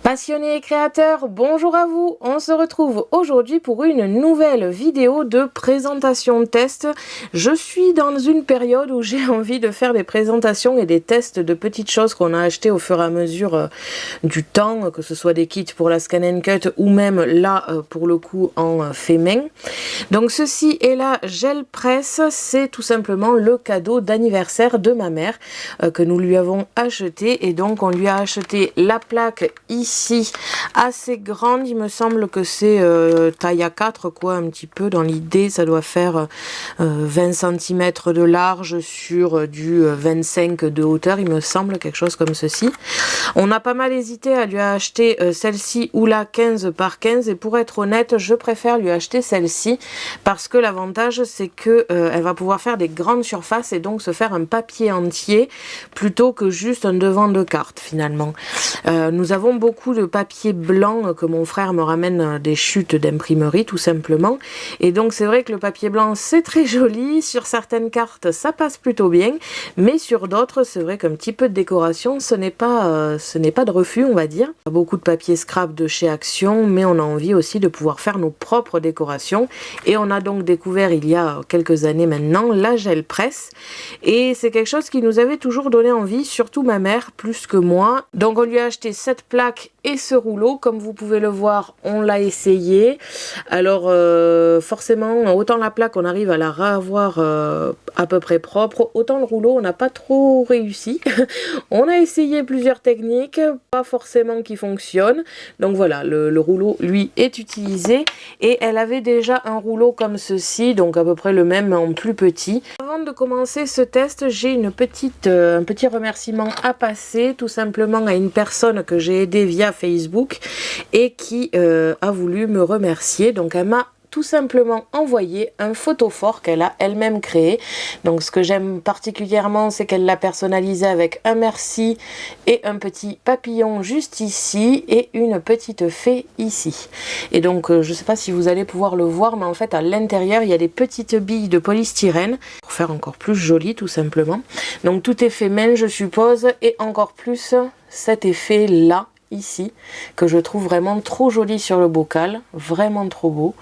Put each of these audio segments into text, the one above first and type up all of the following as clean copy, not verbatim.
Passionnés et créateurs, bonjour à vous. On se retrouve aujourd'hui pour une nouvelle vidéo de présentation test. Je suis dans une période où j'ai envie de faire des présentations et des tests de petites choses qu'on a achetées au fur et à mesure du temps, que ce soit des kits pour la Scan & Cut ou même là pour le coup en fait main. Donc ceci est la gel presse, c'est tout simplement le cadeau d'anniversaire de ma mère que nous lui avons acheté, et donc on lui a acheté la plaque ici assez grande, il me semble que c'est taille A4 quoi, un petit peu dans l'idée, ça doit faire 20 cm de large sur du 25 de hauteur, il me semble, quelque chose comme ceci. On a pas mal hésité à lui acheter celle-ci ou la 15 par 15, et pour être honnête, je préfère lui acheter celle-ci parce que l'avantage c'est que elle va pouvoir faire des grandes surfaces et donc se faire un papier entier plutôt que juste un devant de carte finalement. Nous avons beaucoup de papier blanc que mon frère me ramène des chutes d'imprimerie tout simplement, et donc c'est vrai que le papier blanc c'est très joli, sur certaines cartes ça passe plutôt bien, mais sur d'autres c'est vrai qu'un petit peu de décoration ce n'est pas de refus, on va dire. Beaucoup de papier scrap de chez Action, mais on a envie aussi de pouvoir faire nos propres décorations, et on a donc découvert il y a quelques années maintenant la gel presse, et c'est quelque chose qui nous avait toujours donné envie, surtout ma mère plus que moi. Donc on lui a acheté cette plaque et ce rouleau, comme vous pouvez le voir on l'a essayé. Alors forcément autant la plaque on arrive à la revoir à peu près propre, autant le rouleau on n'a pas trop réussi. On a essayé plusieurs techniques, pas forcément qui fonctionnent, donc voilà, le rouleau lui est utilisé, et elle avait déjà un rouleau comme ceci, donc à peu près le même mais en plus petit. Avant de commencer ce test, j'ai un petit remerciement à passer, tout simplement à une personne que j'ai aidée via Facebook et qui a voulu me remercier. Donc elle m'a tout simplement envoyé un photophore qu'elle a elle-même créé. Donc ce que j'aime particulièrement, c'est qu'elle l'a personnalisé avec un merci et un petit papillon juste ici et une petite fée ici. Et donc je ne sais pas si vous allez pouvoir le voir, mais en fait à l'intérieur il y a des petites billes de polystyrène pour faire encore plus joli tout simplement. Donc tout est fait main je suppose, et encore plus cet effet là ici que je trouve vraiment trop joli sur le bocal, vraiment trop beau.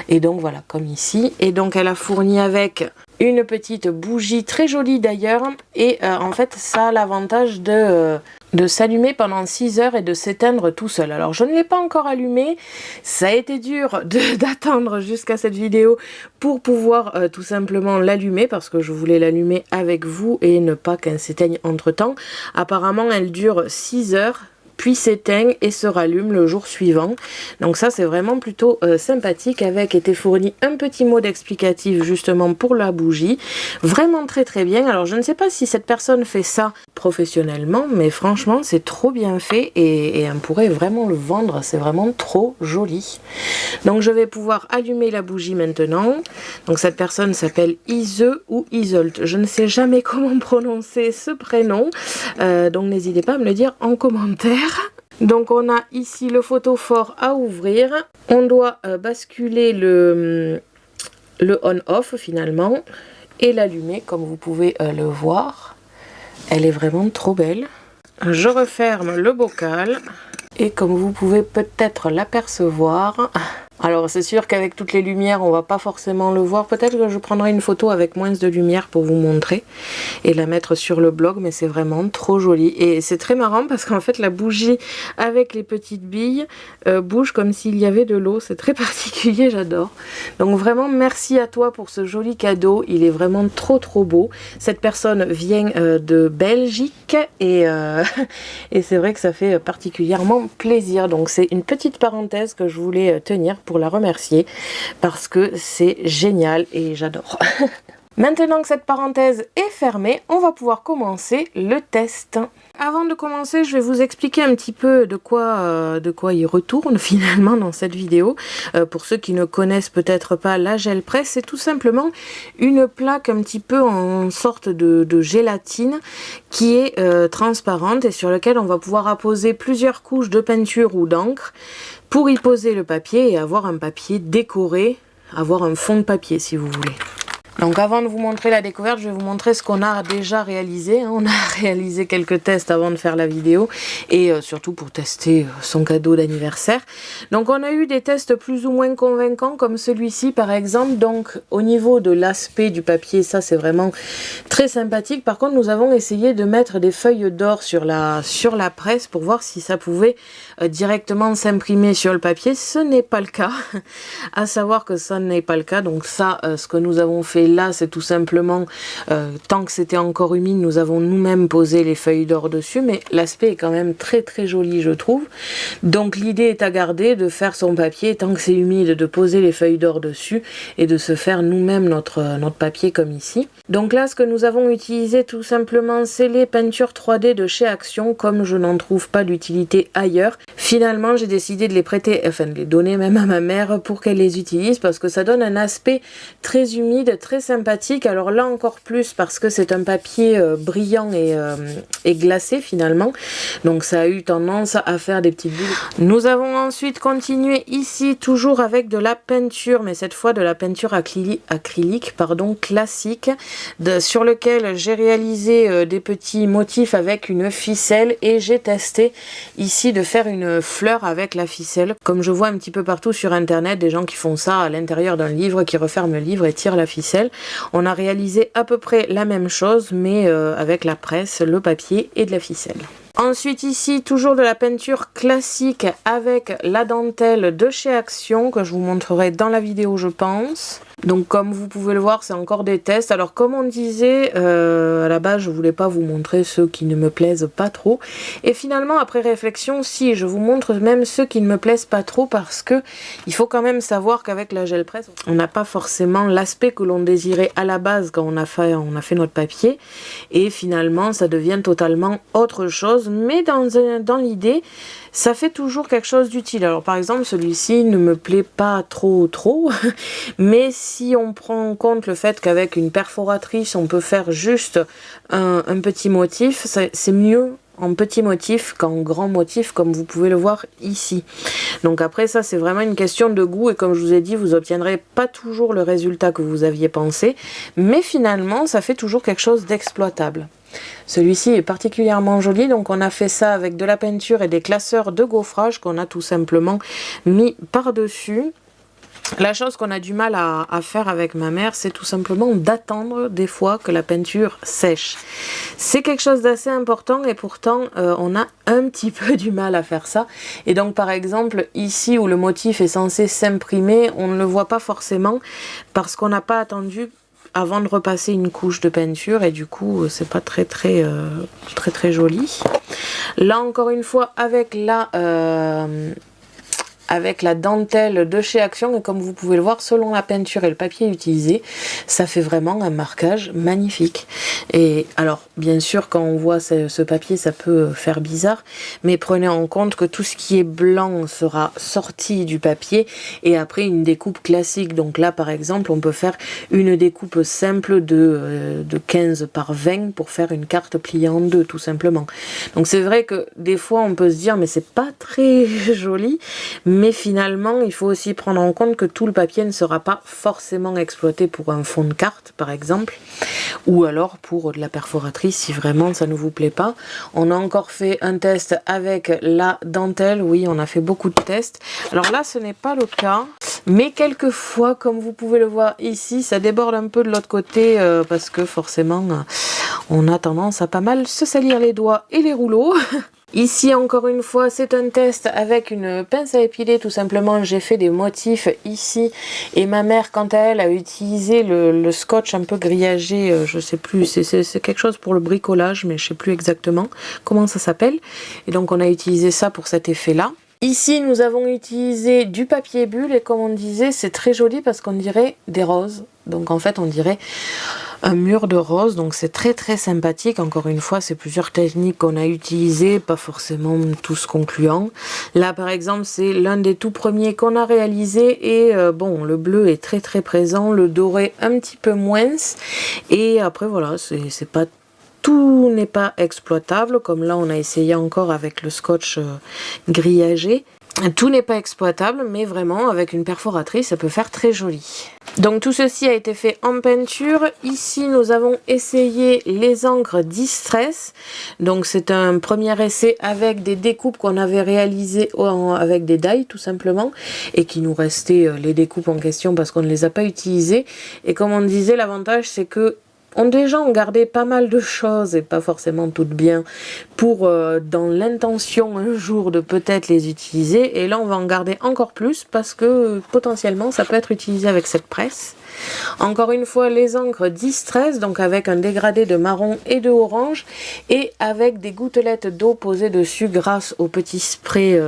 Et donc voilà, comme ici, et donc elle a fourni avec une petite bougie très jolie d'ailleurs, et en fait ça a l'avantage de s'allumer pendant 6 heures et de s'éteindre tout seul. Alors je ne l'ai pas encore allumé, ça a été dur d'attendre jusqu'à cette vidéo pour pouvoir tout simplement l'allumer, parce que je voulais l'allumer avec vous et ne pas qu'elle s'éteigne entre temps. Apparemment elle dure 6 heures, puis s'éteint et se rallume le jour suivant. Donc ça c'est vraiment plutôt sympathique. Avec était fourni un petit mot d'explicatif justement pour la bougie. Vraiment très très bien. Alors je ne sais pas si cette personne fait ça professionnellement, mais franchement c'est trop bien fait, et on pourrait vraiment le vendre, c'est vraiment trop joli. Donc je vais pouvoir allumer la bougie maintenant. Donc cette personne s'appelle Ise ou Isolt, je ne sais jamais comment prononcer ce prénom, donc n'hésitez pas à me le dire en commentaire. Donc on a ici le photophore à ouvrir, on doit basculer le on-off finalement et l'allumer comme vous pouvez le voir. Elle est vraiment trop belle. Je referme le bocal et comme vous pouvez peut-être l'apercevoir, alors c'est sûr qu'avec toutes les lumières on va pas forcément le voir, peut-être que je prendrai une photo avec moins de lumière pour vous montrer et la mettre sur le blog, mais c'est vraiment trop joli. Et c'est très marrant parce qu'en fait la bougie avec les petites billes bouge comme s'il y avait de l'eau, c'est très particulier, j'adore. Donc vraiment merci à toi pour ce joli cadeau, il est vraiment trop beau. Cette personne vient de Belgique et c'est vrai que ça fait particulièrement plaisir. Donc c'est une petite parenthèse que je voulais tenir pour la remercier parce que c'est génial et j'adore. Maintenant que cette parenthèse est fermée, on va pouvoir commencer le test. Avant de commencer, je vais vous expliquer un petit peu de quoi il retourne finalement dans cette vidéo. Pour ceux qui ne connaissent peut-être pas la gel presse, c'est tout simplement une plaque un petit peu en sorte de gélatine qui est transparente et sur laquelle on va pouvoir apposer plusieurs couches de peinture ou d'encre pour y poser le papier et avoir un papier décoré, avoir un fond de papier si vous voulez. Donc avant de vous montrer la découverte, je vais vous montrer ce qu'on a déjà réalisé. On a réalisé quelques tests avant de faire la vidéo et surtout pour tester son cadeau d'anniversaire. Donc on a eu des tests plus ou moins convaincants comme celui-ci par exemple. Donc au niveau de l'aspect du papier, ça c'est vraiment très sympathique. Par contre nous avons essayé de mettre des feuilles d'or sur la presse pour voir si ça pouvait directement s'imprimer sur le papier. Ce n'est pas le cas. À savoir que ça n'est pas le cas. Donc ça, ce que nous avons fait là, c'est tout simplement, tant que c'était encore humide, nous avons nous-mêmes posé les feuilles d'or dessus, mais l'aspect est quand même très très joli, je trouve. Donc l'idée est à garder, de faire son papier, tant que c'est humide, de poser les feuilles d'or dessus et de se faire nous-mêmes notre papier comme ici. Donc là, ce que nous avons utilisé tout simplement, c'est les peintures 3D de chez Action, comme je n'en trouve pas d'utilité ailleurs. Finalement, j'ai décidé de les prêter, enfin de les donner même à ma mère pour qu'elle les utilise, parce que ça donne un aspect très humide, très sympathique. Alors là encore plus parce que c'est un papier brillant et glacé finalement, donc ça a eu tendance à faire des petites bulles. Nous avons ensuite continué ici toujours avec de la peinture, mais cette fois de la peinture acrylique classique, sur lequel j'ai réalisé des petits motifs avec une ficelle et j'ai testé ici de faire une fleur avec la ficelle, comme je vois un petit peu partout sur internet, des gens qui font ça à l'intérieur d'un livre, qui referment le livre et tirent la ficelle. On a réalisé à peu près la même chose, mais avec la presse, le papier et de la ficelle. Ensuite ici, toujours de la peinture classique avec la dentelle de chez Action, que je vous montrerai dans la vidéo je pense. Donc comme vous pouvez le voir, c'est encore des tests. Alors comme on disait, à la base je voulais pas vous montrer ceux qui ne me plaisent pas trop. Et finalement après réflexion, si, je vous montre même ceux qui ne me plaisent pas trop, parce que il faut quand même savoir qu'avec la gel presse, on n'a pas forcément l'aspect que l'on désirait à la base quand on a fait notre papier. Et finalement ça devient totalement autre chose. Mais dans l'idée, ça fait toujours quelque chose d'utile. Alors par exemple celui-ci ne me plaît pas trop, mais si on prend en compte le fait qu'avec une perforatrice on peut faire juste un petit motif, c'est mieux en petit motif qu'en grand motif, comme vous pouvez le voir ici. Donc après ça c'est vraiment une question de goût, et comme je vous ai dit, vous obtiendrez pas toujours le résultat que vous aviez pensé, mais finalement ça fait toujours quelque chose d'exploitable. Celui-ci est particulièrement joli, donc on a fait ça avec de la peinture et des classeurs de gaufrage qu'on a tout simplement mis par-dessus. La chose qu'on a du mal à faire avec ma mère, c'est tout simplement d'attendre des fois que la peinture sèche. C'est quelque chose d'assez important et pourtant on a un petit peu du mal à faire ça. Et donc par exemple ici où le motif est censé s'imprimer, on ne le voit pas forcément parce qu'on n'a pas attendu avant de repasser une couche de peinture, et du coup c'est pas très joli. Là encore une fois avec la dentelle de chez Action, et comme vous pouvez le voir, selon la peinture et le papier utilisé, ça fait vraiment un marquage magnifique. Et alors bien sûr quand on voit ce papier ça peut faire bizarre, mais prenez en compte que tout ce qui est blanc sera sorti du papier, et après une découpe classique. Donc là par exemple on peut faire une découpe simple de 15 par 20 pour faire une carte pliée en deux tout simplement. Donc c'est vrai que des fois on peut se dire mais c'est pas très joli, mais finalement il faut aussi prendre en compte que tout le papier ne sera pas forcément exploité pour un fond de carte par exemple, ou alors pour de la perforatrice si vraiment ça ne vous plaît pas. On a encore fait un test avec la dentelle, oui on a fait beaucoup de tests. Alors là ce n'est pas le cas, mais quelquefois comme vous pouvez le voir ici ça déborde un peu de l'autre côté, parce que forcément on a tendance à pas mal se salir les doigts et les rouleaux. Ici encore une fois c'est un test avec une pince à épiler tout simplement. J'ai fait des motifs ici et ma mère quant à elle a utilisé le scotch un peu grillagé, je sais plus, c'est quelque chose pour le bricolage mais je sais plus exactement comment ça s'appelle, et donc on a utilisé ça pour cet effet là. Ici nous avons utilisé du papier bulle, et comme on disait c'est très joli parce qu'on dirait des roses, donc en fait on dirait un mur de rose, donc c'est très sympathique. Encore une fois c'est plusieurs techniques qu'on a utilisées, pas forcément tous concluants. Là par exemple c'est l'un des tout premiers qu'on a réalisé, et bon le bleu est très présent, le doré un petit peu moins, et après voilà c'est pas tout n'est pas exploitable, comme là on a essayé encore avec le scotch grillagé. Tout n'est pas exploitable, mais vraiment avec une perforatrice ça peut faire très joli. Donc tout ceci a été fait en peinture. Ici nous avons essayé les encres Distress. Donc c'est un premier essai avec des découpes qu'on avait réalisées avec des die tout simplement. Et qui nous restaient les découpes en question parce qu'on ne les a pas utilisées. Et comme on disait, l'avantage c'est que déjà on gardait pas mal de choses et pas forcément toutes bien pour dans l'intention un jour de peut-être les utiliser, et là on va en garder encore plus parce que potentiellement ça peut être utilisé avec cette presse. Encore une fois les encres Distress, donc avec un dégradé de marron et de orange et avec des gouttelettes d'eau posées dessus grâce au petit spray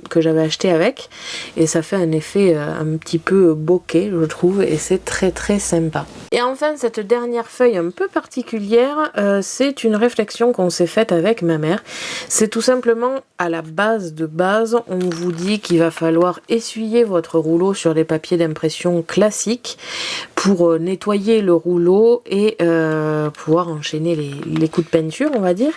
que j'avais acheté avec, et ça fait un effet un petit peu bokeh je trouve, et c'est très très sympa. Et enfin cette dernière feuille un peu particulière, c'est une réflexion qu'on s'est faite avec ma mère. C'est tout simplement à la base de base, on vous dit qu'il va falloir essuyer votre rouleau sur des papiers d'impression classiques pour nettoyer le rouleau et pouvoir enchaîner les coups de peinture on va dire.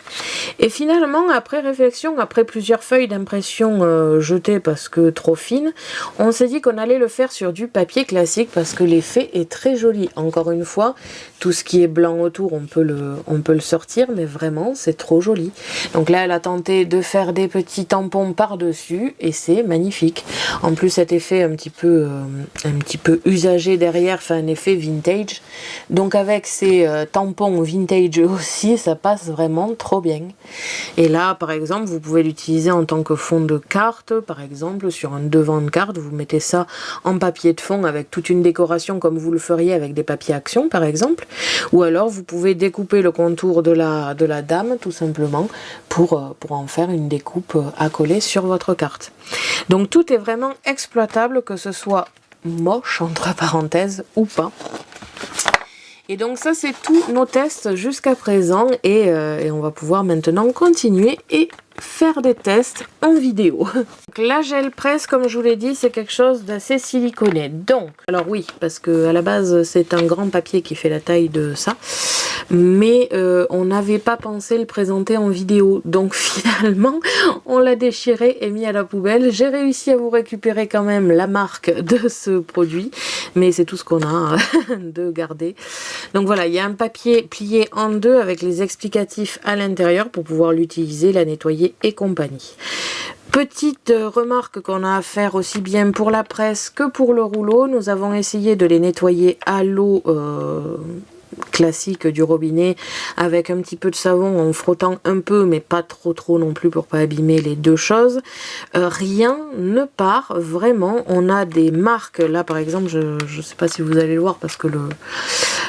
Et finalement après réflexion, après plusieurs feuilles d'impression jetées parce que trop fines, on s'est dit qu'on allait le faire sur du papier classique parce que l'effet est très joli. Encore une fois, tout ce qui est blanc autour on peut le sortir, mais vraiment c'est trop joli. Donc là elle a tenté de faire des petits tampons par dessus et c'est magnifique. En plus cet effet un petit peu usagé derrière fait un effet vintage, donc avec ces tampons vintage aussi ça passe vraiment trop bien. Et là par exemple vous pouvez l'utiliser en tant que fond de carte, par exemple sur un devant de carte, vous mettez ça en papier de fond avec toute une décoration comme vous le feriez avec des papiers action par exemple, ou alors vous pouvez découper le contour de la dame tout simplement pour en faire une découpe à coller sur votre carte. Donc tout est vraiment exploitable, que ce soit moche entre parenthèses ou pas. Et donc ça c'est tous nos tests jusqu'à présent, et on va pouvoir maintenant continuer et faire des tests en vidéo. Donc, la gel presse, comme je vous l'ai dit, c'est quelque chose d'assez siliconé. Donc, alors oui, parce que à la base c'est un grand papier qui fait la taille de ça, mais on n'avait pas pensé le présenter en vidéo. Donc finalement, on l'a déchiré et mis à la poubelle. J'ai réussi à vous récupérer quand même la marque de ce produit, mais c'est tout ce qu'on a de garder. Donc voilà, il y a un papier plié en deux avec les explicatifs à l'intérieur pour pouvoir l'utiliser, la nettoyer et compagnie. Petite remarque qu'on a à faire aussi bien pour la presse que pour le rouleau, nous avons essayé de les nettoyer à l'eau classique du robinet avec un petit peu de savon en frottant un peu mais pas trop non plus pour pas abîmer les deux choses. Rien ne part vraiment. On a des marques là par exemple, je sais pas si vous allez le voir parce que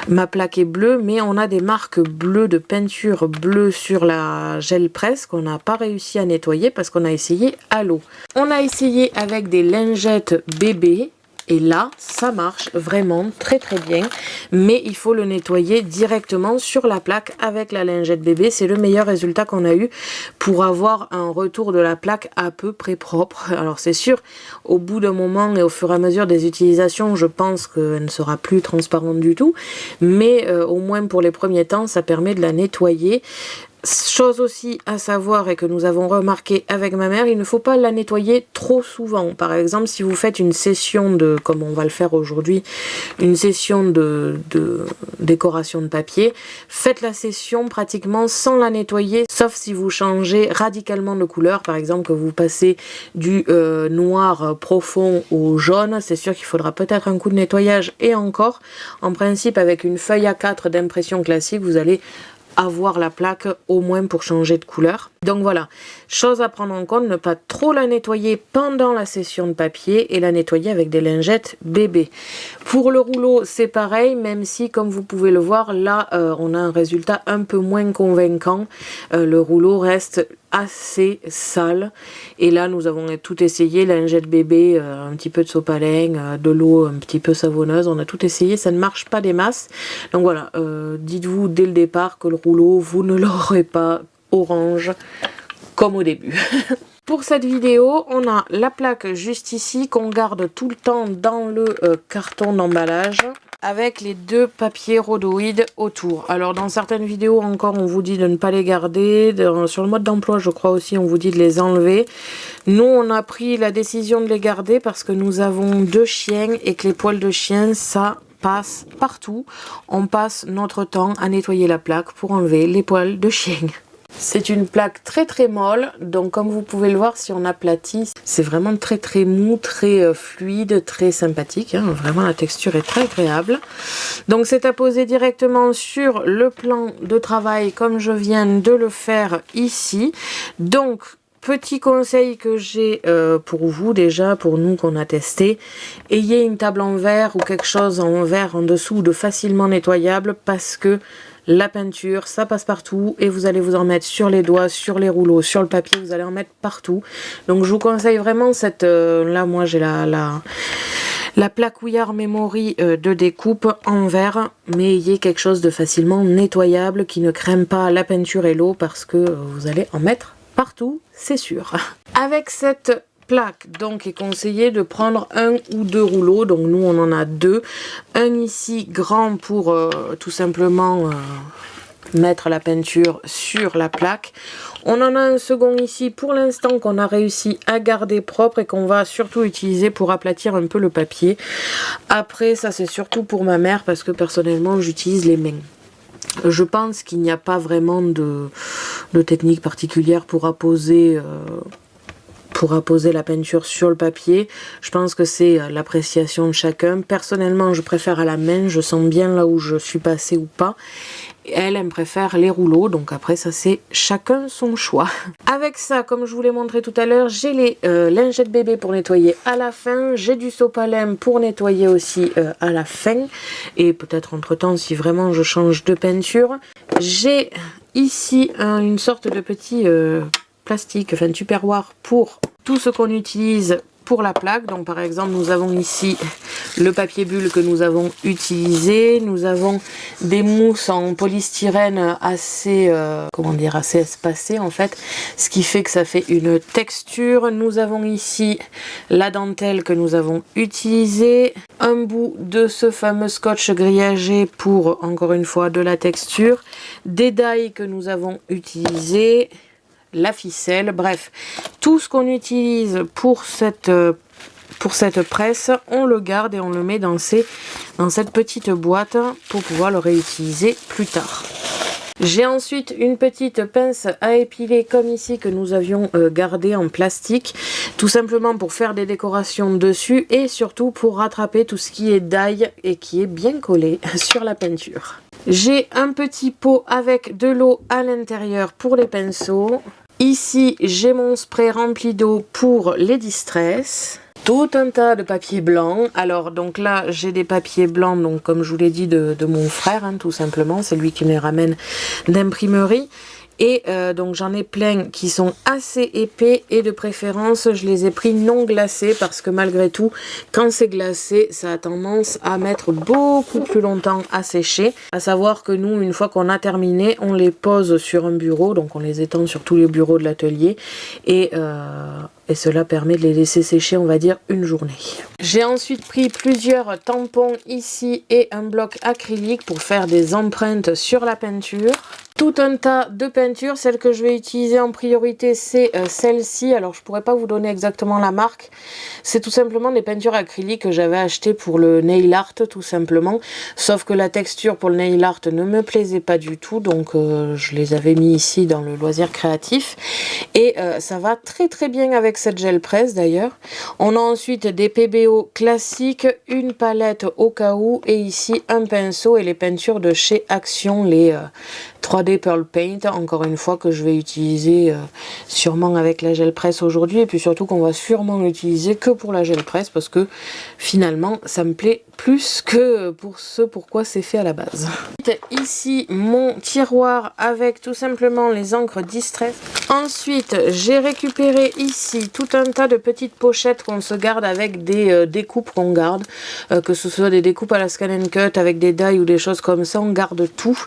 ma plaque est bleue, mais on a des marques bleues de peinture bleue sur la gel presse qu'on n'a pas réussi à nettoyer parce qu'on a essayé à l'eau. On a essayé avec des lingettes bébé. Et là, ça marche vraiment très bien, mais il faut le nettoyer directement sur la plaque avec la lingette bébé. C'est le meilleur résultat qu'on a eu pour avoir un retour de la plaque à peu près propre. Alors c'est sûr, au bout d'un moment et au fur et à mesure des utilisations, je pense qu'elle ne sera plus transparente du tout, mais au moins pour les premiers temps, ça permet de la nettoyer. Chose aussi à savoir et que nous avons remarqué avec ma mère, il ne faut pas la nettoyer trop souvent. Par exemple, si vous faites une session de, comme on va le faire aujourd'hui, une session de décoration de papier, faites la session pratiquement sans la nettoyer, sauf si vous changez radicalement de couleur. Par exemple, que vous passez du noir profond au jaune, c'est sûr qu'il faudra peut-être un coup de nettoyage, et encore, en principe avec une feuille A4 d'impression classique, vous allez avoir la plaque au moins pour changer de couleur. Donc voilà, chose à prendre en compte, ne pas trop la nettoyer pendant la session de papier et la nettoyer avec des lingettes bébé. Pour le rouleau c'est pareil, même si comme vous pouvez le voir là on a un résultat un peu moins convaincant. Le rouleau reste assez sale et là nous avons tout essayé, lingette bébé, un petit peu de sopalin, de l'eau un petit peu savonneuse, on a tout essayé, ça ne marche pas des masses. Donc voilà, dites-vous dès le départ que le rouleau vous ne l'aurez pas orange comme au début. Pour cette vidéo, on a la plaque juste ici qu'on garde tout le temps dans le carton d'emballage avec les deux papiers rhodoïdes autour. Alors dans certaines vidéos encore on vous dit de ne pas les garder, sur le mode d'emploi je crois aussi on vous dit de les enlever. Nous on a pris la décision de les garder parce que nous avons 2 chiens et que les poils de chien ça passe partout. On passe notre temps à nettoyer la plaque pour enlever les poils de chien. C'est une plaque très molle, donc comme vous pouvez le voir si on aplatit, c'est vraiment très mou, très fluide, très sympathique, hein. Vraiment la texture est très agréable. Donc c'est à poser directement sur le plan de travail comme je viens de le faire ici. Donc petit conseil que j'ai pour vous déjà, pour nous qu'on a testé, ayez une table en verre ou quelque chose en verre en dessous de facilement nettoyable parce que la peinture, ça passe partout et vous allez vous en mettre sur les doigts, sur les rouleaux, sur le papier, vous allez en mettre partout. Donc je vous conseille vraiment cette... là, moi j'ai la plaque We Are Memory de découpe en verre, mais ayez quelque chose de facilement nettoyable qui ne crème pas la peinture et l'eau parce que vous allez en mettre partout, c'est sûr. Avec cette plaque, donc il est conseillé de prendre 1 ou 2 rouleaux, donc nous on en a 2. Un ici grand pour tout simplement mettre la peinture sur la plaque. On en a un second ici pour l'instant qu'on a réussi à garder propre et qu'on va surtout utiliser pour aplatir un peu le papier. Après ça c'est surtout pour ma mère parce que personnellement j'utilise les mains. Je pense qu'il n'y a pas vraiment de technique particulière pour apposer la peinture sur le papier. Je pense que c'est l'appréciation de chacun. Personnellement, je préfère à la main. Je sens bien là où je suis passée ou pas. Elle me préfère les rouleaux. Donc après, ça c'est chacun son choix. Avec ça, comme je vous l'ai montré tout à l'heure, j'ai les lingettes bébé pour nettoyer à la fin. J'ai du sopalin pour nettoyer aussi à la fin. Et peut-être entre temps, si vraiment je change de peinture. J'ai ici une sorte de petit... plastique, enfin tupperware pour tout ce qu'on utilise pour la plaque. Donc par exemple nous avons ici le papier bulle que nous avons utilisé, nous avons des mousses en polystyrène assez comment dire, assez espacées en fait, ce qui fait que ça fait une texture. Nous avons ici la dentelle que nous avons utilisée, un bout de ce fameux scotch grillagé pour encore une fois de la texture, des die que nous avons utilisés, la ficelle, bref, tout ce qu'on utilise pour cette presse, on le garde et on le met dans cette petite boîte pour pouvoir le réutiliser plus tard. J'ai ensuite une petite pince à épiler comme ici que nous avions gardée en plastique, tout simplement pour faire des décorations dessus et surtout pour rattraper tout ce qui est d'ail et qui est bien collé sur la peinture. J'ai un petit pot avec de l'eau à l'intérieur pour les pinceaux. Ici, j'ai mon spray rempli d'eau pour les distress. Tout un tas de papier blanc. Alors donc là, j'ai des papiers blancs, donc comme je vous l'ai dit, de mon frère, hein, tout simplement. C'est lui qui me les ramène d'imprimerie. Et donc j'en ai plein qui sont assez épais et de préférence je les ai pris non glacés parce que malgré tout quand c'est glacé ça a tendance à mettre beaucoup plus longtemps à sécher. À savoir que nous une fois qu'on a terminé on les pose sur un bureau, donc on les étend sur tous les bureaux de l'atelier et cela permet de les laisser sécher on va dire une journée. J'ai ensuite pris plusieurs tampons ici et un bloc acrylique pour faire des empreintes sur la peinture. Tout un tas de peintures, celle que je vais utiliser en priorité c'est celle-ci, alors je pourrais pas vous donner exactement la marque, c'est tout simplement des peintures acryliques que j'avais achetées pour le nail art tout simplement, sauf que la texture pour le nail art ne me plaisait pas du tout, donc je les avais mis ici dans le loisir créatif et ça va très bien avec cette gel presse d'ailleurs. On a ensuite des PBO classiques, une palette au cas où et ici un pinceau et les peintures de chez Action, les 3D Pearl Paint, encore une fois que je vais utiliser sûrement avec la gel presse aujourd'hui et puis surtout qu'on va sûrement l'utiliser que pour la gel presse parce que finalement ça me plaît plus que pour ce pourquoi c'est fait à la base. Ici mon tiroir avec tout simplement les encres Distress. Ensuite j'ai récupéré ici tout un tas de petites pochettes qu'on se garde avec des découpes qu'on garde, que ce soit des découpes à la Scan & Cut avec des die ou des choses comme ça, on garde tout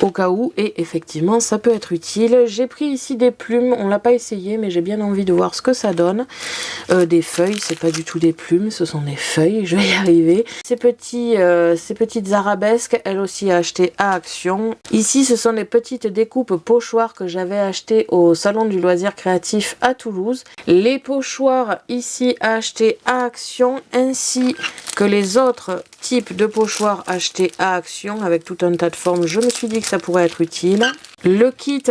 au cas où. et effectivement ça peut être utile. J'ai pris ici des plumes, on l'a pas essayé mais j'ai bien envie de voir ce que ça donne. Des feuilles, c'est pas du tout des plumes, ce sont des feuilles, je vais y arriver. Ces petites arabesques, elles aussi achetées à Action. Ici ce sont des petites découpes pochoirs que j'avais achetées au salon du loisir créatif à Toulouse. Les pochoirs ici achetés à Action ainsi que les autres types de pochoirs achetés à Action avec tout un tas de formes, je me suis dit que ça pourrait être utile. Le kit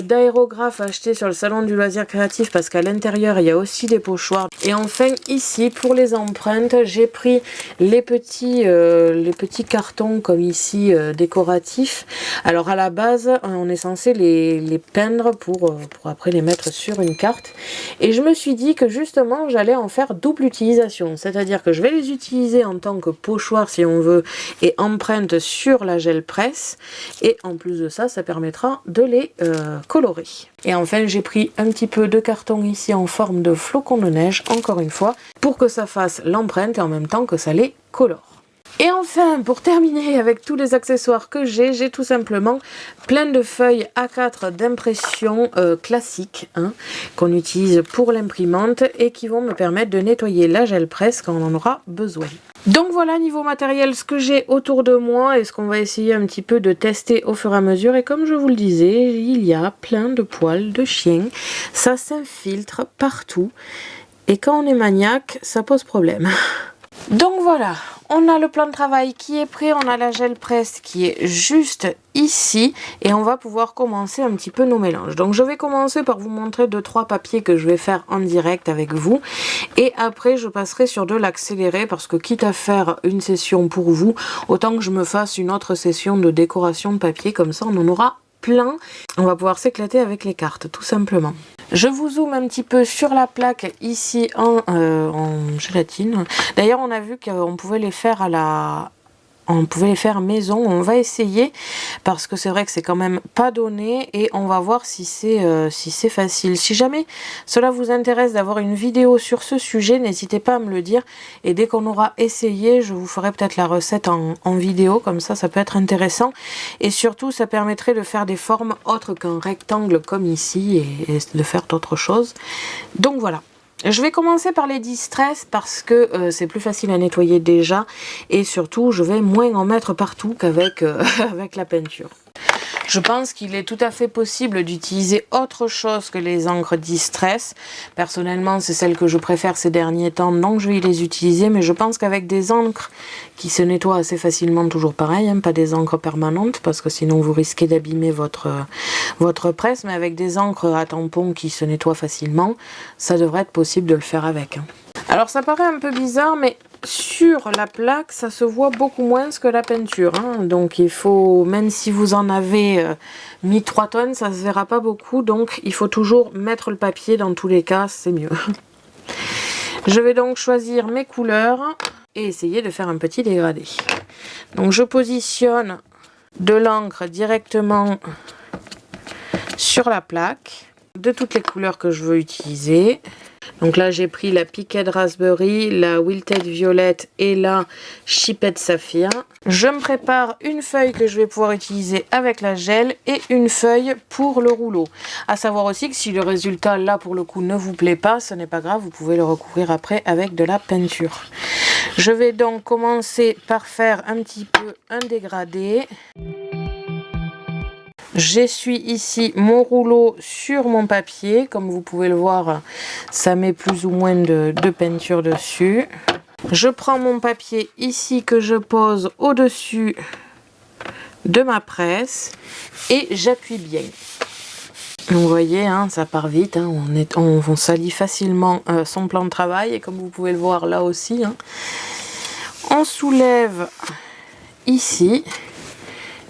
d'aérographe acheté sur le salon du loisir créatif parce qu'à l'intérieur il y a aussi des pochoirs. Et enfin ici pour les empreintes j'ai pris les petits cartons comme ici décoratifs. Alors à la base on est censé les peindre pour après les mettre sur une carte. Et je me suis dit que justement j'allais en faire double utilisation. C'est-à-dire que je vais les utiliser en tant que pochoir si on veut et empreintes sur la gel presse. Et en plus de ça, ça permettra de les colorer. Et enfin j'ai pris un petit peu de carton ici en forme de flocons de neige, encore une fois, pour que ça fasse l'empreinte et en même temps que ça les colore. Et enfin, pour terminer avec tous les accessoires que j'ai tout simplement plein de feuilles A4 d'impression classiques qu'on utilise pour l'imprimante et qui vont me permettre de nettoyer la gel presse quand on en aura besoin. Donc voilà niveau matériel ce que j'ai autour de moi et ce qu'on va essayer un petit peu de tester au fur et à mesure. Et comme je vous le disais, il y a plein de poils de chien, ça s'infiltre partout et quand on est maniaque, ça pose problème. Donc voilà, on a le plan de travail qui est prêt, on a la gel presse qui est juste ici et on va pouvoir commencer un petit peu nos mélanges. Donc je vais commencer par vous montrer 2-3 papiers que je vais faire en direct avec vous et après je passerai sur de l'accéléré parce que quitte à faire une session pour vous, autant que je me fasse une autre session de décoration de papier, comme ça on en aura plein. On va pouvoir s'éclater avec les cartes tout simplement. Je vous zoome un petit peu sur la plaque ici en gélatine. D'ailleurs on a vu qu'on pouvait les faire maison. On va essayer parce que c'est vrai que c'est quand même pas donné et on va voir si c'est facile. Si jamais cela vous intéresse d'avoir une vidéo sur ce sujet, n'hésitez pas à me le dire et dès qu'on aura essayé, je vous ferai peut-être la recette en vidéo, comme ça peut être intéressant et surtout ça permettrait de faire des formes autres qu'un rectangle comme ici et de faire d'autres choses. Donc voilà. Je vais commencer par les distress parce que c'est plus facile à nettoyer déjà et surtout je vais moins en mettre partout qu'avec avec la peinture. Je pense qu'il est tout à fait possible d'utiliser autre chose que les encres distress. Personnellement, c'est celle que je préfère ces derniers temps, donc je vais les utiliser. Mais je pense qu'avec des encres qui se nettoient assez facilement, toujours pareil, pas des encres permanentes, parce que sinon vous risquez d'abîmer votre presse. Mais avec des encres à tampon qui se nettoient facilement, ça devrait être possible de le faire avec. Alors ça paraît un peu bizarre, mais sur la plaque, ça se voit beaucoup moins que la peinture. Donc il faut, même si vous en avez mis 3 tonnes, ça se verra pas beaucoup. Donc il faut toujours mettre le papier, dans tous les cas, c'est mieux. Je vais donc choisir mes couleurs et essayer de faire un petit dégradé. Donc je positionne de l'encre directement sur la plaque, de toutes les couleurs que je veux utiliser. Donc là j'ai pris la Piquette Raspberry, la Wilted Violette et la Chipette Saphir. Je me prépare une feuille que je vais pouvoir utiliser avec la gel et une feuille pour le rouleau. À savoir aussi que si le résultat là pour le coup ne vous plaît pas, ce n'est pas grave, vous pouvez le recouvrir après avec de la peinture. Je vais donc commencer par faire un petit peu un dégradé. J'essuie ici mon rouleau sur mon papier. Comme vous pouvez le voir, ça met plus ou moins de peinture dessus. Je prends mon papier ici que je pose au-dessus de ma presse et j'appuie bien. Vous voyez, ça part vite, on salit facilement son plan de travail et comme vous pouvez le voir là aussi, on soulève ici.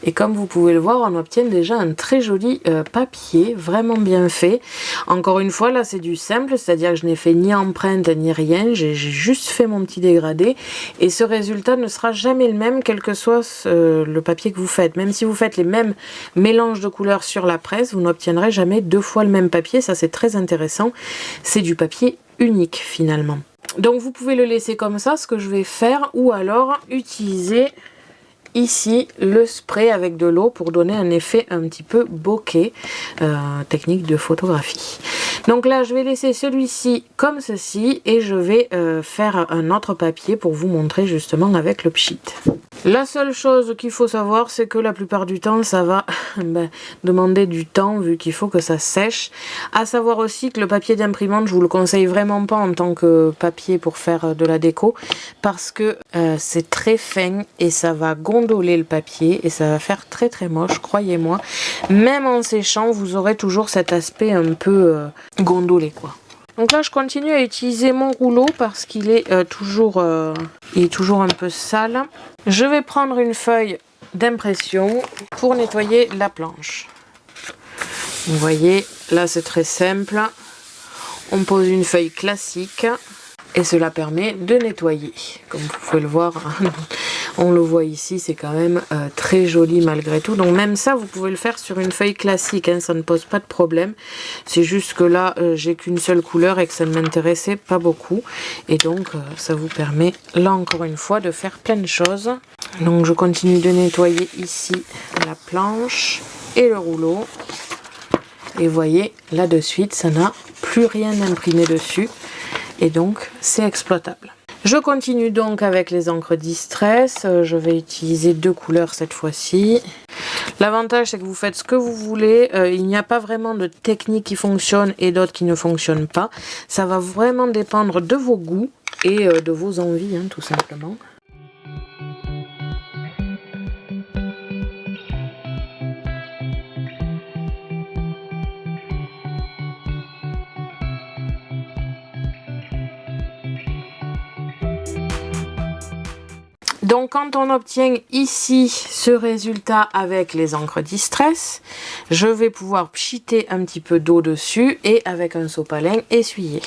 Et comme vous pouvez le voir, on obtient déjà un très joli papier, vraiment bien fait. Encore une fois, là c'est du simple, c'est-à-dire que je n'ai fait ni empreinte ni rien, j'ai juste fait mon petit dégradé. Et ce résultat ne sera jamais le même, quel que soit le papier que vous faites. Même si vous faites les mêmes mélanges de couleurs sur la presse, vous n'obtiendrez jamais 2 fois le même papier, ça c'est très intéressant. C'est du papier unique finalement. Donc vous pouvez le laisser comme ça, ce que je vais faire, ou alors utiliser ici le spray avec de l'eau pour donner un effet un petit peu bokeh, technique de photographie. Donc là je vais laisser celui-ci comme ceci et je vais faire un autre papier pour vous montrer justement avec le pchit. La seule chose qu'il faut savoir, c'est que la plupart du temps ça va demander du temps vu qu'il faut que ça sèche. À savoir aussi que le papier d'imprimante, je vous le conseille vraiment pas en tant que papier pour faire de la déco, parce que c'est très fin et ça va gondoler le papier et ça va faire très très moche, croyez-moi. Même en séchant, vous aurez toujours cet aspect un peu gondolé quoi. Donc là je continue à utiliser mon rouleau parce qu'il est toujours un peu sale. Je vais prendre une feuille d'impression pour nettoyer la planche. Vous voyez, là c'est très simple. On pose une feuille classique et cela permet de nettoyer. Comme vous pouvez le voir, on le voit ici, c'est quand même très joli malgré tout. Donc même ça, vous pouvez le faire sur une feuille classique, hein, ça ne pose pas de problème. C'est juste que là, j'ai qu'une seule couleur et que ça ne m'intéressait pas beaucoup. Et donc, ça vous permet, là encore une fois, de faire plein de choses. Donc je continue de nettoyer ici la planche et le rouleau. Et vous voyez, là de suite, ça n'a plus rien imprimé dessus. Et donc, c'est exploitable. Je continue donc avec les encres Distress. Je vais utiliser 2 couleurs cette fois-ci. L'avantage, c'est que vous faites ce que vous voulez. Il n'y a pas vraiment de technique qui fonctionne et d'autres qui ne fonctionnent pas. Ça va vraiment dépendre de vos goûts et de vos envies, hein, tout simplement. Donc quand on obtient ici ce résultat avec les encres Distress, je vais pouvoir pchiter un petit peu d'eau dessus et avec un sopalin essuyer.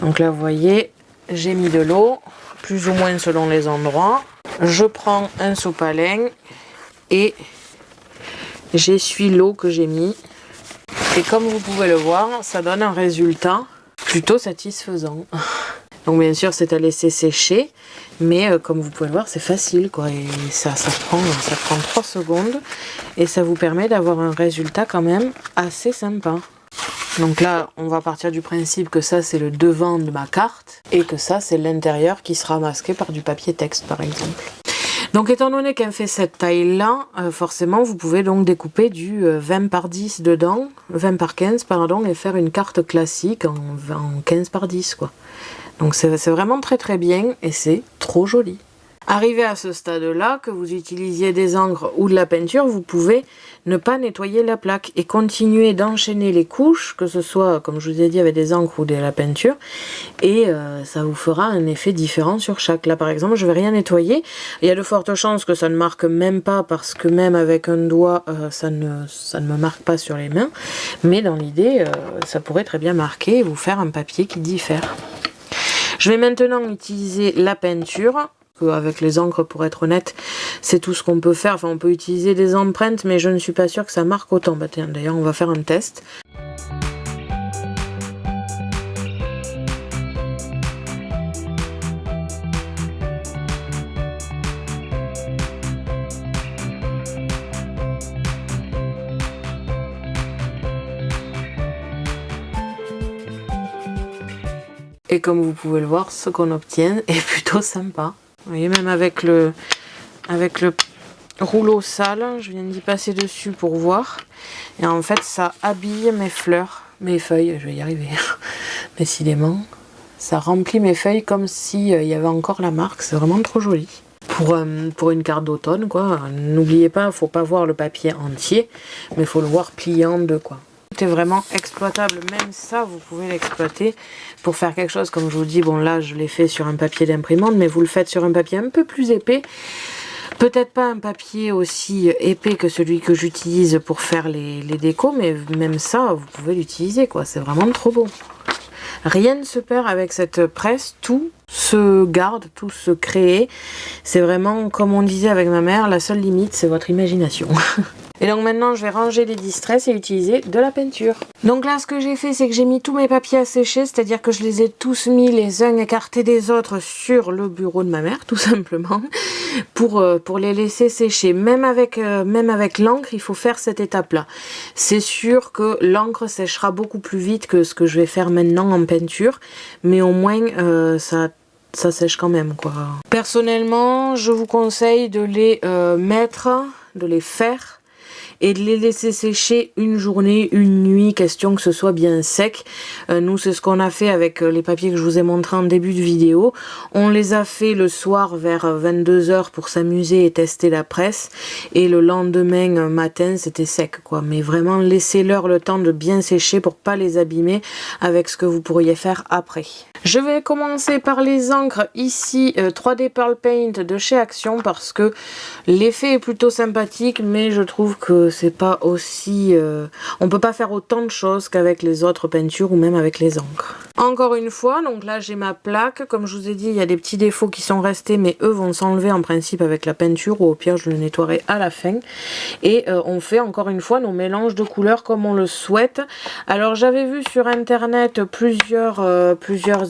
Donc là vous voyez, j'ai mis de l'eau, plus ou moins selon les endroits. Je prends un sopalin et j'essuie l'eau que j'ai mis. Et comme vous pouvez le voir, ça donne un résultat plutôt satisfaisant. Donc bien sûr c'est à laisser sécher, mais comme vous pouvez le voir c'est facile quoi, et ça prend 3 secondes et ça vous permet d'avoir un résultat quand même assez sympa. Donc là on va partir du principe que ça c'est le devant de ma carte et que ça c'est l'intérieur qui sera masqué par du papier texte par exemple. Donc étant donné qu'elle fait cette taille là, forcément vous pouvez donc découper du 20 par 10 dedans, 20 par 15 pardon, et faire une carte classique en 15 par 10 quoi. Donc c'est vraiment très très bien et c'est trop joli. Arrivé à ce stade-là, que vous utilisiez des encres ou de la peinture, vous pouvez ne pas nettoyer la plaque et continuer d'enchaîner les couches, que ce soit, comme je vous ai dit, avec des encres ou de la peinture, et ça vous fera un effet différent sur chaque. Là, par exemple, je ne vais rien nettoyer. Il y a de fortes chances que ça ne marque même pas, parce que même avec un doigt, ça ne me marque pas sur les mains. Mais dans l'idée, ça pourrait très bien marquer et vous faire un papier qui diffère. Je vais maintenant utiliser la peinture. Avec les encres, pour être honnête, c'est tout ce qu'on peut faire. Enfin, on peut utiliser des empreintes, mais je ne suis pas sûre que ça marque autant. Bah, tiens, d'ailleurs, on va faire un test. Et comme vous pouvez le voir, ce qu'on obtient est plutôt sympa. Vous voyez, même avec le rouleau sale, je viens d'y passer dessus pour voir. Et en fait, ça habille mes fleurs, mes feuilles, je vais y arriver, décidément. Ça remplit mes feuilles comme s'il y avait encore la marque, c'est vraiment trop joli. Pour une carte d'automne, quoi. N'oubliez pas, il ne faut pas voir le papier entier, mais il faut le voir plié en deux, quoi. Tout est vraiment exploitable, même ça vous pouvez l'exploiter pour faire quelque chose. Comme je vous dis, bon là je l'ai fait sur un papier d'imprimante, mais vous le faites sur un papier un peu plus épais, peut-être pas un papier aussi épais que celui que j'utilise pour faire les décos, mais même ça vous pouvez l'utiliser quoi, c'est vraiment trop beau. Rien ne se perd avec cette presse, tout se garde, tout se crée. C'est vraiment, comme on disait avec ma mère, la seule limite c'est votre imagination. Et donc maintenant je vais ranger les distress et utiliser de la peinture. Donc là ce que j'ai fait, c'est que j'ai mis tous mes papiers à sécher, c'est-à-dire que je les ai tous mis les uns écartés des autres sur le bureau de ma mère tout simplement pour les laisser sécher. Même avec l'encre, il faut faire cette étape là. C'est sûr que l'encre séchera beaucoup plus vite que ce que je vais faire maintenant en peinture, mais au moins ça sèche quand même quoi. Personnellement je vous conseille de les de les faire et de les laisser sécher une journée, une nuit, question que ce soit bien sec. Nous c'est ce qu'on a fait avec les papiers que je vous ai montré en début de vidéo. On les a fait le soir vers 22 h pour s'amuser et tester la presse, et le lendemain matin c'était sec quoi. Mais vraiment laissez-leur le temps de bien sécher pour pas les abîmer avec ce que vous pourriez faire après. Je vais commencer par les encres ici 3D Pearl Paint de chez Action, parce que l'effet est plutôt sympathique, mais je trouve que c'est pas aussi... on peut pas faire autant de choses qu'avec les autres peintures ou même avec les encres. Encore une fois, donc là j'ai ma plaque, comme je vous ai dit il y a des petits défauts qui sont restés, mais eux vont s'enlever en principe avec la peinture, ou au pire je le nettoierai à la fin. Et on fait encore une fois nos mélanges de couleurs comme on le souhaite. Alors j'avais vu sur internet plusieurs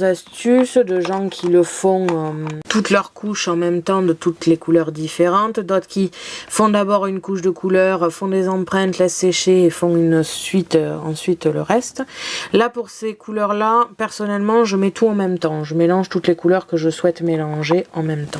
astuces de gens qui le font toutes leurs couches en même temps de toutes les couleurs différentes, d'autres qui font d'abord une couche de couleurs, font des empreintes, laissent sécher et font une suite ensuite le reste. Là pour ces couleurs là, personnellement je mets tout en même temps, je mélange toutes les couleurs que je souhaite mélanger en même temps.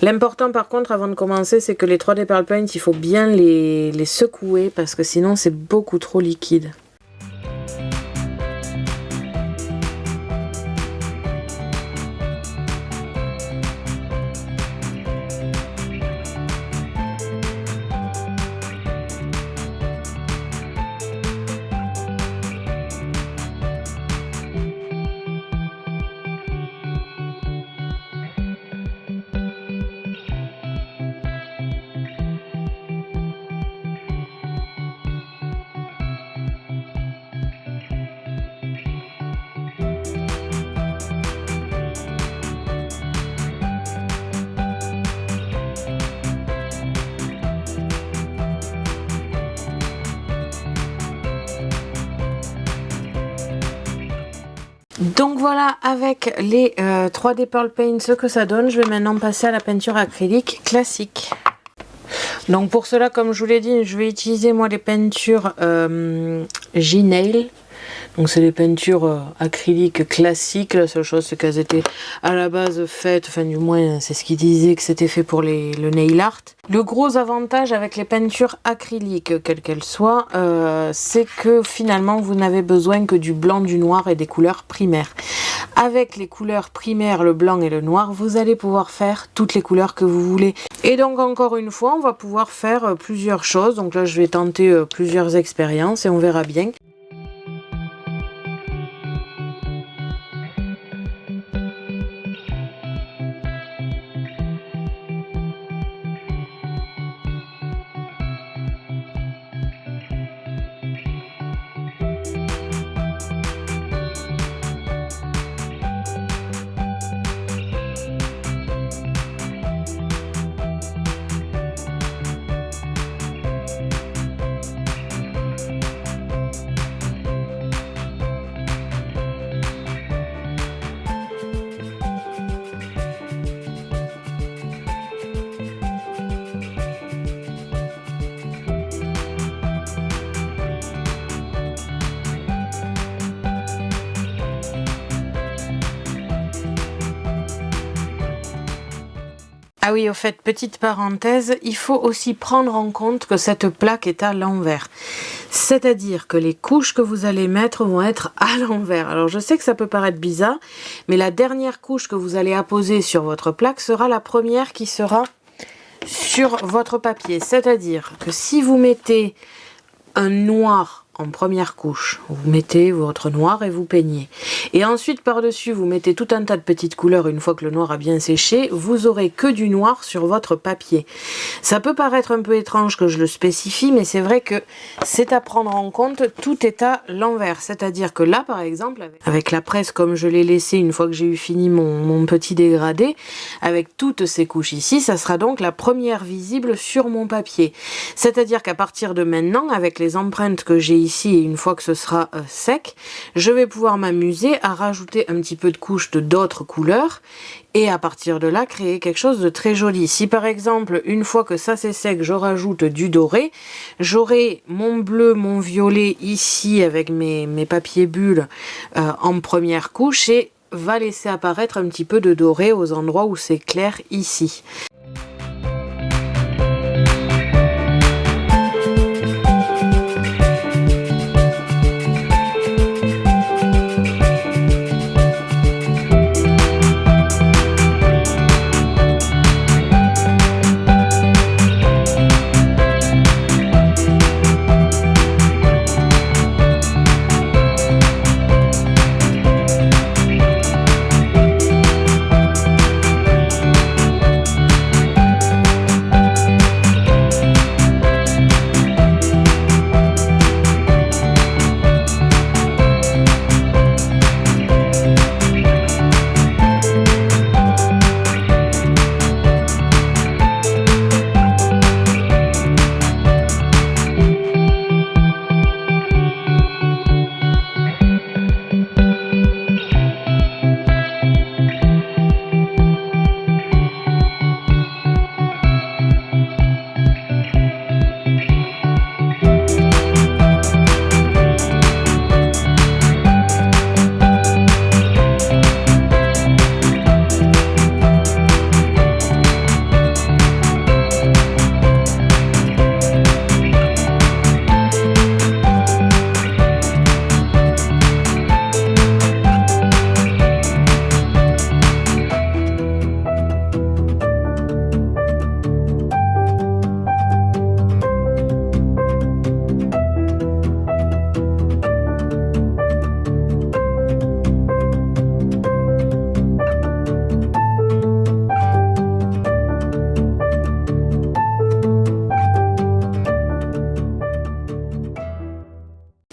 L'important par contre avant de commencer, c'est que les 3D Pearl Paint, il faut bien les secouer parce que sinon c'est beaucoup trop liquide. Donc voilà, avec les 3D Pearl Paint, ce que ça donne, je vais maintenant passer à la peinture acrylique classique. Donc pour cela, comme je vous l'ai dit, je vais utiliser moi les peintures G-Nail. Donc c'est des peintures acryliques classiques. La seule chose c'est qu'elles étaient à la base faites, enfin du moins c'est ce qu'ils disaient que c'était fait pour le nail art. Le gros avantage avec les peintures acryliques, quelles qu'elles soient, c'est que finalement vous n'avez besoin que du blanc, du noir et des couleurs primaires. Avec les couleurs primaires, le blanc et le noir, vous allez pouvoir faire toutes les couleurs que vous voulez. Et donc encore une fois, on va pouvoir faire plusieurs choses. Donc là je vais tenter plusieurs expériences et on verra bien. Ah oui, au fait, petite parenthèse, il faut aussi prendre en compte que cette plaque est à l'envers. C'est-à-dire que les couches que vous allez mettre vont être à l'envers. Alors je sais que ça peut paraître bizarre, mais la dernière couche que vous allez apposer sur votre plaque sera la première qui sera sur votre papier. C'est-à-dire que si vous mettez un noir en première couche. Vous mettez votre noir et vous peignez. Et ensuite par-dessus vous mettez tout un tas de petites couleurs. Une fois que le noir a bien séché, vous aurez que du noir sur votre papier. Ça peut paraître un peu étrange que je le spécifie, mais c'est vrai que c'est à prendre en compte, tout est à l'envers. C'est-à-dire que là par exemple, avec la presse comme je l'ai laissé une fois que j'ai eu fini mon petit dégradé, avec toutes ces couches ici, ça sera donc la première visible sur mon papier. C'est-à-dire qu'à partir de maintenant, avec les empreintes que j'ai ici et une fois que ce sera sec, je vais pouvoir m'amuser à rajouter un petit peu de couches de d'autres couleurs et à partir de là créer quelque chose de très joli. Si par exemple une fois que ça c'est sec je rajoute du doré, j'aurai mon bleu, mon violet ici avec mes papiers bulles en première couche et va laisser apparaître un petit peu de doré aux endroits où c'est clair ici.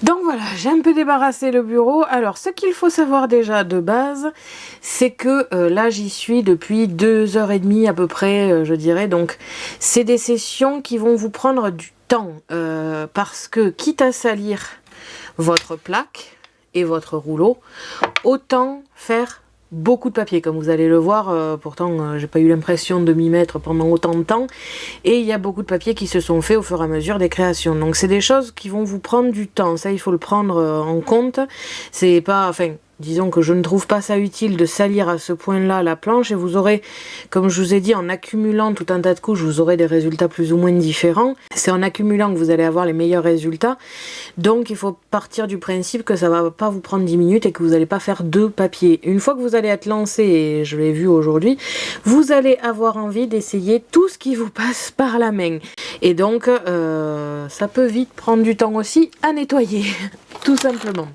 Donc voilà, j'ai un peu débarrassé le bureau. Alors ce qu'il faut savoir déjà de base, c'est que là j'y suis depuis 2h30 à peu près, je dirais. Donc c'est des sessions qui vont vous prendre du temps parce que quitte à salir votre plaque et votre rouleau, autant faire beaucoup de papier, comme vous allez le voir. Pourtant j'ai pas eu l'impression de m'y mettre pendant autant de temps et il y a beaucoup de papiers qui se sont faits au fur et à mesure des créations, donc c'est des choses qui vont vous prendre du temps, ça il faut le prendre en compte. C'est pas, enfin disons que je ne trouve pas ça utile de salir à ce point-là la planche et vous aurez, comme je vous ai dit, en accumulant tout un tas de couches, vous aurez des résultats plus ou moins différents. C'est en accumulant que vous allez avoir les meilleurs résultats. Donc il faut partir du principe que ça va pas vous prendre 10 minutes et que vous n'allez pas faire 2 papiers. Une fois que vous allez être lancé, et je l'ai vu aujourd'hui, vous allez avoir envie d'essayer tout ce qui vous passe par la main. Et donc ça peut vite prendre du temps aussi à nettoyer, tout simplement.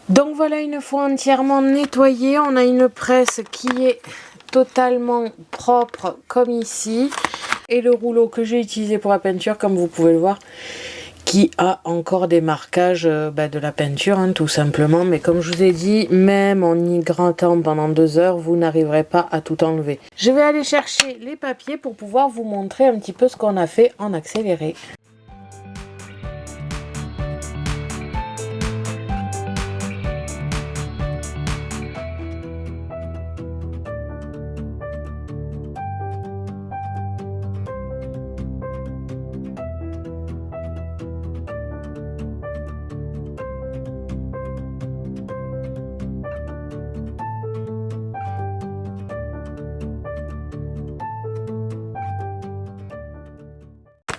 Donc voilà, une fois entièrement nettoyé, on a une presse qui est totalement propre comme ici. Et le rouleau que j'ai utilisé pour la peinture, comme vous pouvez le voir, qui a encore des marquages de la peinture, hein, tout simplement. Mais comme je vous ai dit, même en y grattant pendant 2 heures, vous n'arriverez pas à tout enlever. Je vais aller chercher les papiers pour pouvoir vous montrer un petit peu ce qu'on a fait en accéléré.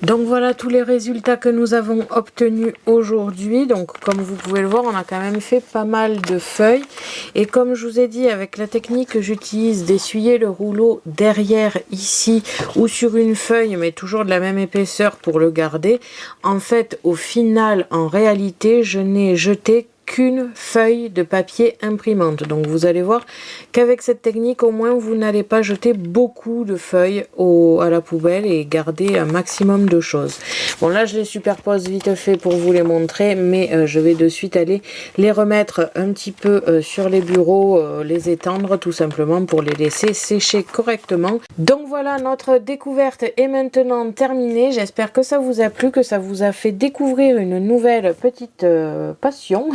Donc voilà tous les résultats que nous avons obtenus aujourd'hui. Donc comme vous pouvez le voir, on a quand même fait pas mal de feuilles. Et comme je vous ai dit, avec la technique que j'utilise d'essuyer le rouleau derrière ici ou sur une feuille, mais toujours de la même épaisseur pour le garder, en fait au final, en réalité, je n'ai jeté qu'une feuille de papier imprimante. Donc vous allez voir qu'avec cette technique, au moins vous n'allez pas jeter beaucoup de feuilles à la poubelle et garder un maximum de choses. Bon là je les superpose vite fait pour vous les montrer, mais je vais de suite aller les remettre un petit peu sur les bureaux, les étendre tout simplement pour les laisser sécher correctement. Donc voilà, notre découverte est maintenant terminée. J'espère que ça vous a plu, que ça vous a fait découvrir une nouvelle petite passion.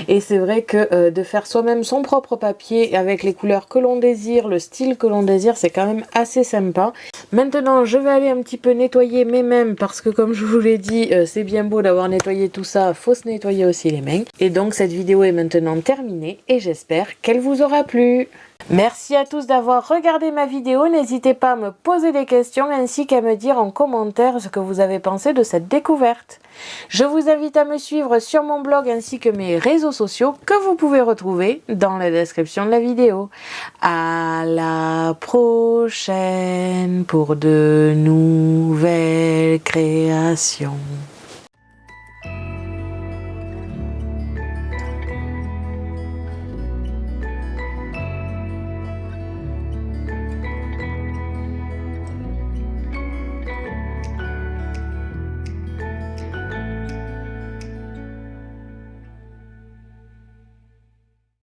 Et c'est vrai que de faire soi-même son propre papier avec les couleurs que l'on désire, le style que l'on désire, c'est quand même assez sympa. Maintenant, je vais aller un petit peu nettoyer mes mains parce que comme je vous l'ai dit, c'est bien beau d'avoir nettoyé tout ça, faut se nettoyer aussi les mains. Et donc cette vidéo est maintenant terminée et j'espère qu'elle vous aura plu. Merci à tous d'avoir regardé ma vidéo, n'hésitez pas à me poser des questions ainsi qu'à me dire en commentaire ce que vous avez pensé de cette découverte. Je vous invite à me suivre sur mon blog ainsi que mes réseaux sociaux que vous pouvez retrouver dans la description de la vidéo. À la prochaine pour de nouvelles créations.